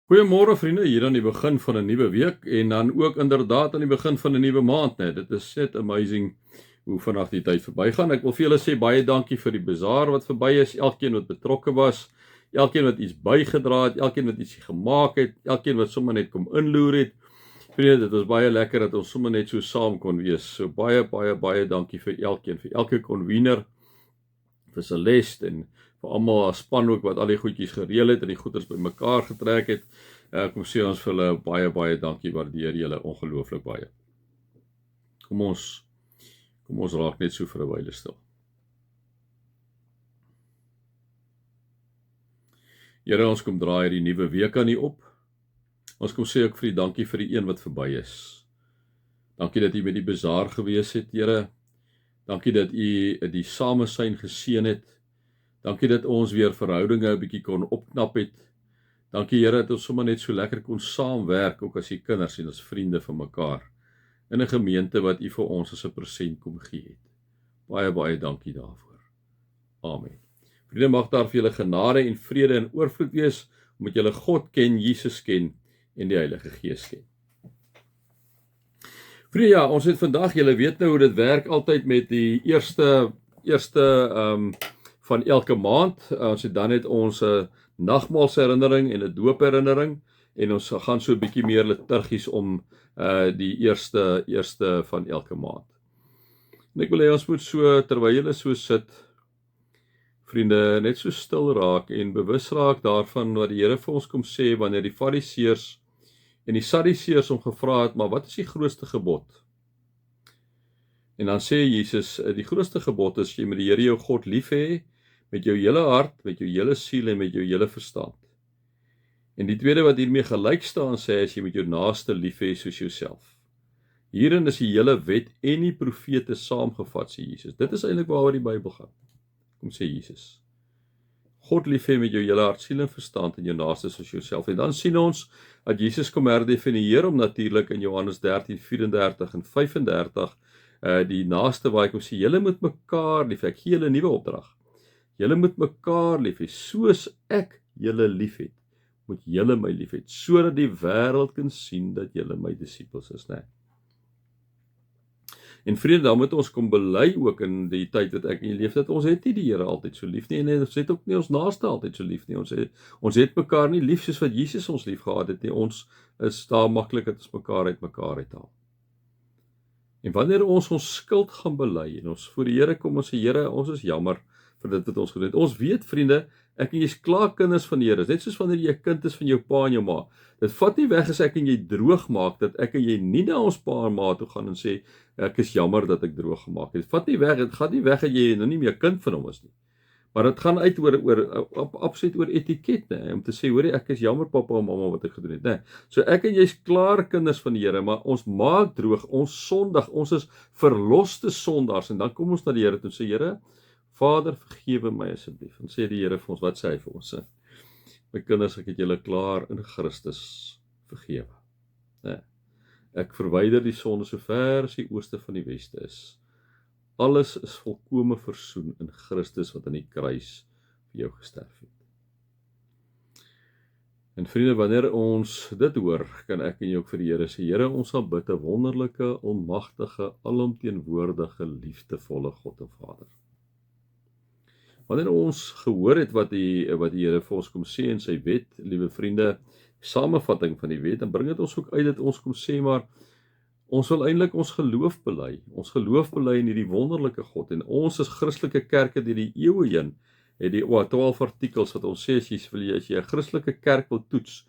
Goeiemôre vriende, hier aan die begin van 'n nuwe week en dan ook inderdaad aan die begin van 'n nuwe maand, né. Dit is net amazing hoe vinnig die tyd verbygaan. Ek wil vir julle sê baie dankie vir die bazaar wat verby is, elkeen wat betrokke was, elkeen wat iets bygedra het, elkeen wat ietsie gemaak het, elkeen wat sommer net kom inloer het. Vriende, dit was baie lekker dat ons sommer net so saam kon wees. So baie dankie vir elkeen, vir elke convener, vir Celeste en vir almal as span ook wat al die goedjies gereël het en die goeders bymekaar getrek het. Kom sê ons vir hulle baie dankie, waardeer julle ongelooflik baie. Kom ons raak net so vir 'n wyle stil. Here, ons kom draai hierdie nuwe week aan U op. Ons kom sê ook vir U dankie vir die een wat verby is. Dankie dat U met die bazaar gewees het, Here. Dankie dat U die samesyn geseën het. Dankie dat ons weer verhoudinge 'n bietjie kon opknap het. Dankie Here dat ons sommer net so lekker kon saamwerk, ook as die kinders en as vriende van mekaar, in 'n gemeente wat U vir ons as 'n present kom gee het. Baie dankie daarvoor. Amen. Vriende, mag daar vir julle genade en vrede en oorvloed wees, omdat julle God ken, Jesus ken en die Heilige Gees ken. Vriende, ja, ons het vandag, julle weet nou hoe dit werk altyd met die eerste van elke maand. Ons het dan net ons nagmaalsherinnering en 'n doopherinnering en ons gaan so 'n bietjie meer liturgies om die eerste van elke maand. En ek wil hê ons moet so, terwyl julle so sit, vriende, net so stil raak en bewus raak daarvan wat die Here vir ons kom sê wanneer die Fariseërs en die Sadduseërs hom gevra het, maar wat is die grootste gebod? En dan sê Jesus, die grootste gebod is jy moet die Here jou God lief hê met jou hele hart, met jou hele siel en met jou hele verstand. En die tweede wat hiermee gelyk staan sê is jy moet jou naaste lief hê soos jouself. Hierin is die hele wet en die profete saamgevat, sê Jesus. Dit is eintlik waaroor die Bybel gaan. Kom sê Jesus. God lief hê met jou hele hart, siel en verstand en jou naaste soos jouself. En dan sien ons dat Jesus kom herdefinieer om natuurlik in Johannes 13:34 en 35 die naaste waar hy kom sê, julle moet mekaar lief hê. Ek gee julle 'n nuwe opdrag. Julle moet mekaar lief hê, soos ek julle lief het, moet julle my lief hê, sodat die wêreld kan sien dat julle my disippels is, né? En vriende, dan moet ons kom bely ook in die tyd wat ek in die leef, dat ons het nie die Here altyd so lief nie, en ons het ook nie ons naaste altyd so lief nie. Ons het mekaar nie lief soos wat Jesus ons lief gehad het nie. Ons is daar maklik dat ons mekaar uithaal. En wanneer ons skuld gaan bely en ons voor die Here kom, ons sê Here, ons is jammer vir dit wat ons gedoen het. Ons weet, vriende, ek en jy is klaar kinders van die Here. Net soos wanneer jy 'n kind is van jou pa en jou ma. Dit vat nie weg as ek en jy droog maak, dat ek en jy nie na ons pa en ma toe gaan en sê, ek is jammer dat ek droog gemaak het. Dit vat nie weg, dit gaan nie weg dat jy nou nie meer kind van hom is nie. Maar dit gaan uit absoluut oor etiket, né? Om te sê, hoorie, ek is jammer pappa en mamma wat ek gedoen het, né? So ek en jy is klaar kinders van die Here, maar ons maak droog, ons sondig, ons is verloste sondaars, en dan kom ons na die Here toe en sê, Here, Vader, vergewe my asseblief. En sê die Here vir ons, wat sê hy vir ons? My kinders, ek het julle klaar in Christus vergewe. Nee. Ek verwyder die sonde so ver as die ooste van die weste is. Alles is volkome versoen in Christus wat aan die kruis vir jou gesterf het. En vriende, wanneer ons dit hoor, kan ek en jy ook vir die Here sê, Here, ons sal bid 'n wonderlike, almagtige, alomteenwoordige, liefdevolle God en Vader. Wanneer ons gehoor het wat die Here vir ons kom sê in sy wet, liewe vriende, samevatting van die wet, dan bring dit ons ook uit dat ons kom sê, maar ons wil eintlik ons geloof bely. Ons geloof bely in hierdie wonderlike God, en ons as Christelike kerke deur die eeue heen het die 12 artikels wat ons sê, as jy 'n Christelike kerk wil toets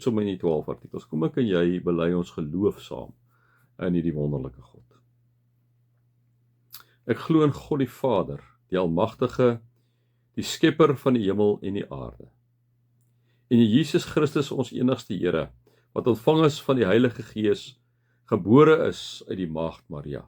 hom in die 12 artikels. Kom ek en jy bely ons geloof saam in hierdie wonderlike God. Ek glo in God die Vader, die almagtige, die skepper van die hemel en die aarde. En in Jesus Christus ons enigste Here, wat ontvang is van die Heilige Gees, gebore is uit die maagd Maria,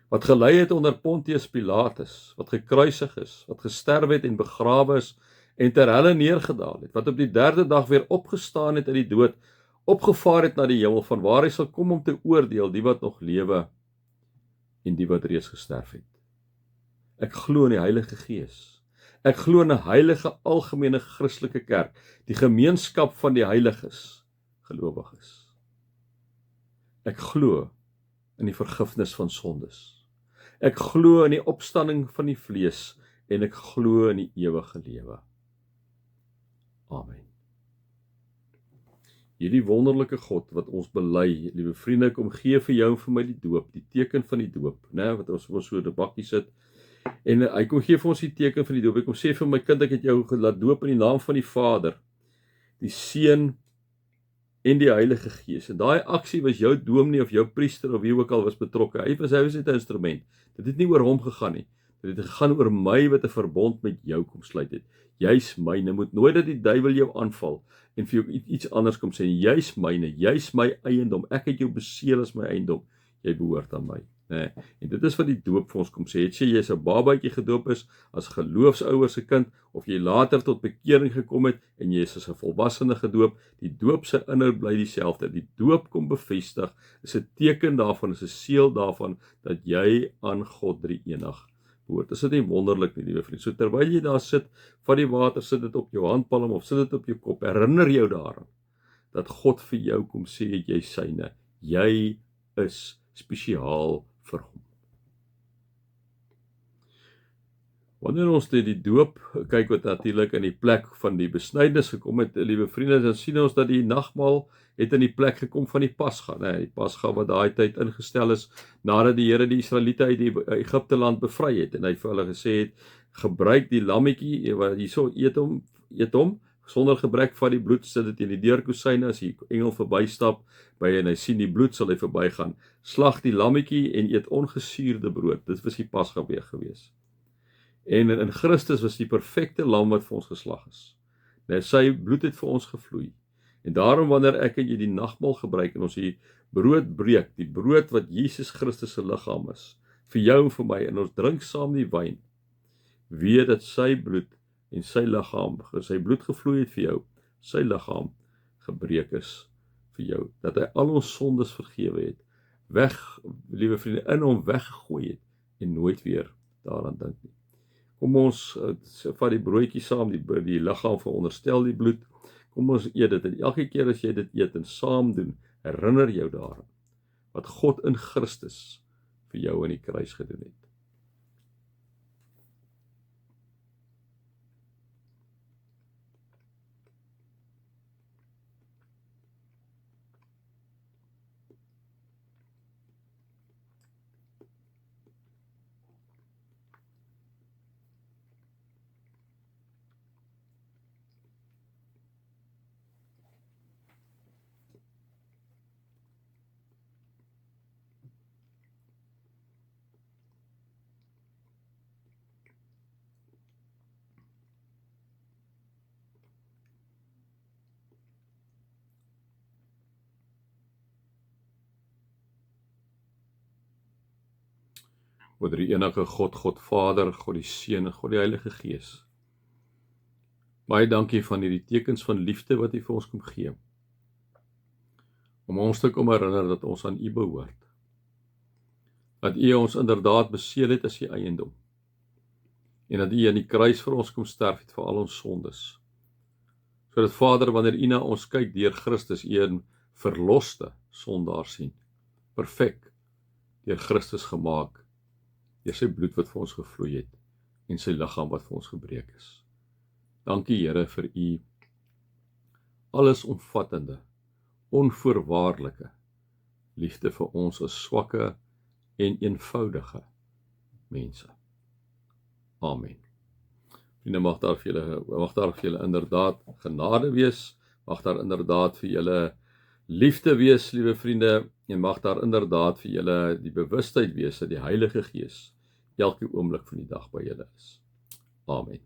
wat gelei het onder Pontius Pilatus, wat gekruisig is, wat gesterf het en begrawe is en ter helle neergedaal het, wat op die 3de dag weer opgestaan het uit die dood, opgevaar het na die hemel, van waar hy sal kom om te oordeel die wat nog lewe en die wat reeds gesterf het. Ek glo in die Heilige Gees. Ek glo in 'n heilige algemene Christelike kerk, die gemeenskap van die heiliges, gelowiges. Ek glo in die vergifnis van sondes. Ek glo in die opstanding van die vlees en ek glo in die ewige lewe. Amen. Hierdie wonderlike God wat ons bely, liewe vriende, kom gee vir jou en vir my die doop, die teken van die doop, né, wat ons so 'n bakkie sit. En hy kom gee vir ons die teken van die doop. Hy kom sê vir my kind, ek het jou laat doop in die naam van die Vader, die Seun en die Heilige Gees. En daai aksie was jou dominee of jou priester of wie ook al was betrokke. Hy was net 'n instrument. Dit het nie oor hom gegaan nie. Dit het gegaan oor my wat 'n verbond met jou kom sluit het. Jy's myne. Moet nooit dat die duiwel jou aanval en vir jou iets anders kom sê. Jy's myne. Jy's my eiendom. Ek het jou beseël as my eiendom. Jy behoort aan my. Nee. En dit is wat die doop vir ons kom sê. Het sê jy's 'n babatjie gedoop is as geloofsouers se kind of jy later tot bekering gekom het en jy is as 'n volwassene gedoop, die doop se inhoud bly dieselfde. Die doop kom bevestig, is 'n teken daarvan, is 'n seël daarvan dat jy aan God Drie-enig behoort. Is dit nie wonderlik nie, liewe vriend? So terwyl jy daar sit, vat die water, sit dit op jou handpalm of sit dit op jou kop. Herinner jou daaraan dat God vir jou kom sê jy syne. Jy is spesiaal vir hom. Wanneer ons die doop kyk wat natuurlik in die plek van die besnydenis gekom het, liewe vriende, dan sien ons dat die nagmaal het in die plek gekom van die Pasga, die Pasga wat daai tyd ingestel is nadat die Here die Israeliete uit die Egipte land bevry het en hy vir hulle gesê het, gebruik die lammetjie, wat hierso eet hom, sonder gebrek van die bloed, sit dit in die deurkosyne, as die engel verbystap by en hy sien die bloed, sal hy verbygaan. Slag die lammetjie en eet ongesuurde brood. Dit was die Pasga weer gewees. En in Christus was die perfekte lam wat vir ons geslag is. Sy bloed het vir ons gevloei. En daarom wanneer ek en jy die nagmaal gebruik en ons die brood breek, die brood wat Jesus Christus se liggaam is, vir jou en vir my, en ons drink saam die wyn, weet dat sy bloed en sy liggaam, sy bloed gevloei het vir jou, sy liggaam gebreek is vir jou, dat hy al ons sondes vergewe het, liewe vriende, in hom weggegooi het, en nooit weer daaraan dink nie. Kom ons vat die broodjie saam, die liggaam veronderstel die bloed, kom ons eet dit, en elke keer as jy dit eet en saam doen, herinner jou daaraan, wat God in Christus vir jou aan die kruis gedoen het. Oor die enige God, God Vader, God die Seun en God die Heilige Gees. Baie dankie van hierdie tekens van liefde wat U vir ons kom gee. Om ons te kom herinner dat ons aan U behoort. Dat U ons inderdaad beseël het as U eiendom. En dat U aan die kruis vir ons kom sterf het vir al ons sondes. Sodat Vader, wanneer U na ons kyk deur Christus, U 'n verloste sondaar sien. Perfek deur Christus gemaak. Deur sy bloed wat vir ons gevloei het en sy liggaam wat vir ons gebreek is. Dankie Here vir U allesomvattende, onvoorwaardelike liefde vir ons as swakke en eenvoudige mense. Amen. Vriende, mag daar vir julle inderdaad genade wees, mag daar inderdaad vir julle liefde wees, liewe vriende, en mag daar inderdaad vir julle die bewustheid wees dat die Heilige Gees elke oomblik van die dag by julle is. Amen.